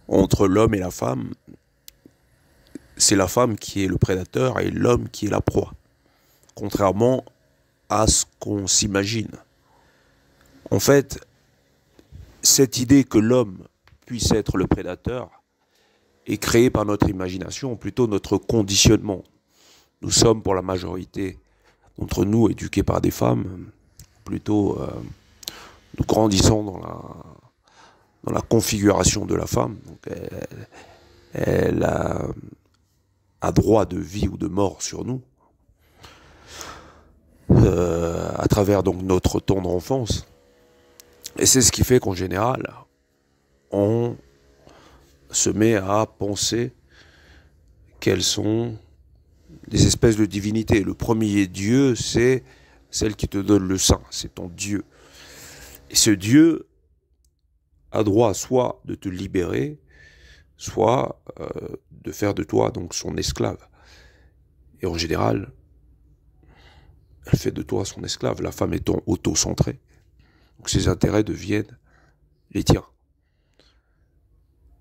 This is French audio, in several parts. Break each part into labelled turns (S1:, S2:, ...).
S1: entre l'homme et la femme, c'est la femme qui est le prédateur et l'homme qui est la proie. Contrairement à ce qu'on s'imagine. En fait, cette idée que l'homme puisse être le prédateur est créée par notre imagination, plutôt notre conditionnement. Nous sommes pour la majorité d'entre nous éduqués par des femmes, plutôt nous grandissons dans la configuration de la femme. Donc elle a droit de vie ou de mort sur nous, à travers donc notre tendre enfance. Et c'est ce qui fait qu'en général, on se met à penser qu'elles sont des espèces de divinités. Le premier Dieu, c'est celle qui te donne le sein, c'est ton Dieu. Et ce Dieu a droit soit de te libérer, soit de faire de toi donc son esclave. Et en général, elle fait de toi son esclave, la femme étant auto-centrée. Donc ses intérêts deviennent les tiens.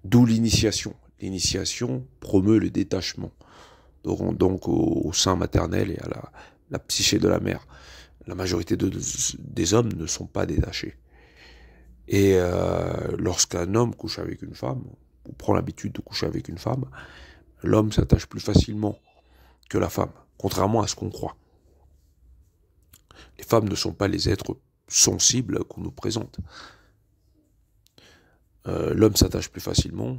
S1: D'où l'initiation. L'initiation promeut le détachement. Donc au sein maternel et à la psyché de la mère. La majorité des hommes ne sont pas détachés. Et lorsqu'un homme couche avec une femme, ou prend l'habitude de coucher avec une femme, l'homme s'attache plus facilement que la femme, contrairement à ce qu'on croit. Les femmes ne sont pas les êtres sensibles qu'on nous présente. L'homme s'attache plus facilement,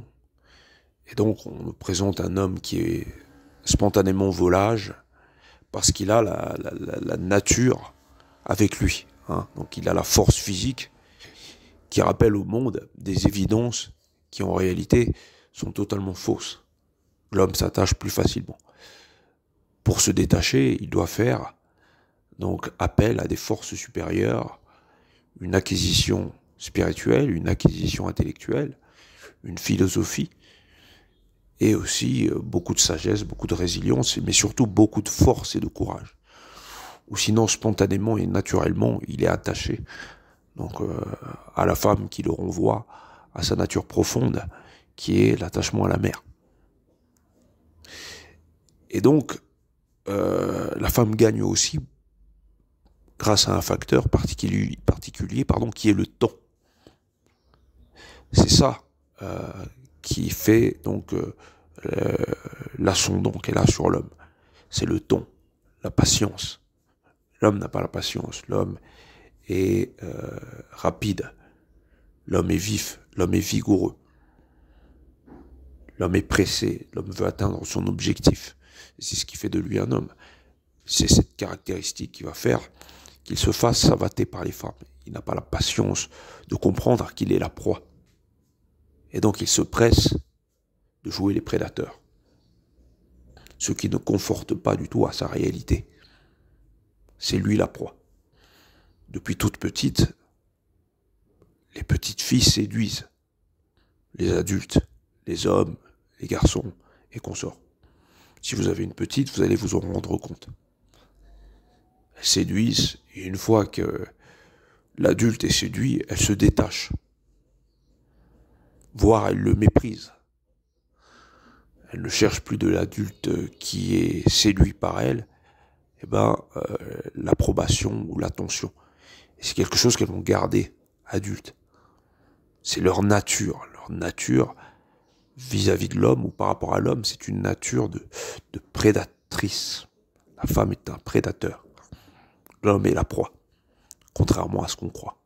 S1: et donc on nous présente un homme qui est spontanément volage, parce qu'il a la nature avec lui. Hein. Donc il a la force physique qui rappelle au monde des évidences qui en réalité sont totalement fausses. L'homme s'attache plus facilement. Pour se détacher, il doit faire donc appel à des forces supérieures, une acquisition spirituelle, une acquisition intellectuelle, une philosophie, et aussi beaucoup de sagesse, beaucoup de résilience, mais surtout beaucoup de force et de courage. Ou sinon, spontanément et naturellement, il est attaché donc à la femme qui le renvoie à sa nature profonde, qui est l'attachement à la mère. Et donc, la femme gagne aussi grâce à un facteur particulier qui est le temps. C'est ça qui fait donc l'ascendant qu'elle a sur l'homme. C'est le temps, la patience. L'homme n'a pas la patience, l'homme est rapide, l'homme est vif, l'homme est vigoureux, l'homme est pressé, l'homme veut atteindre son objectif. C'est ce qui fait de lui un homme. C'est cette caractéristique qui va faire qu'il se fasse savater par les femmes. Il n'a pas la patience de comprendre qu'il est la proie. Et donc il se presse de jouer les prédateurs. Ce qui ne conforte pas du tout à sa réalité. C'est lui la proie. Depuis toute petite, les petites filles séduisent les adultes, les hommes, les garçons et consorts. Si vous avez une petite, vous allez vous en rendre compte. Elles séduisent, et une fois que l'adulte est séduit, elle se détache. Voire elle le méprise. Elle ne cherche plus de l'adulte qui est séduit par elle, l'approbation ou l'attention. Et c'est quelque chose qu'elles vont garder adultes. C'est leur nature. Leur nature vis-à-vis de l'homme ou par rapport à l'homme, c'est une nature de prédatrice. La femme est un prédateur. L'homme est la proie, contrairement à ce qu'on croit.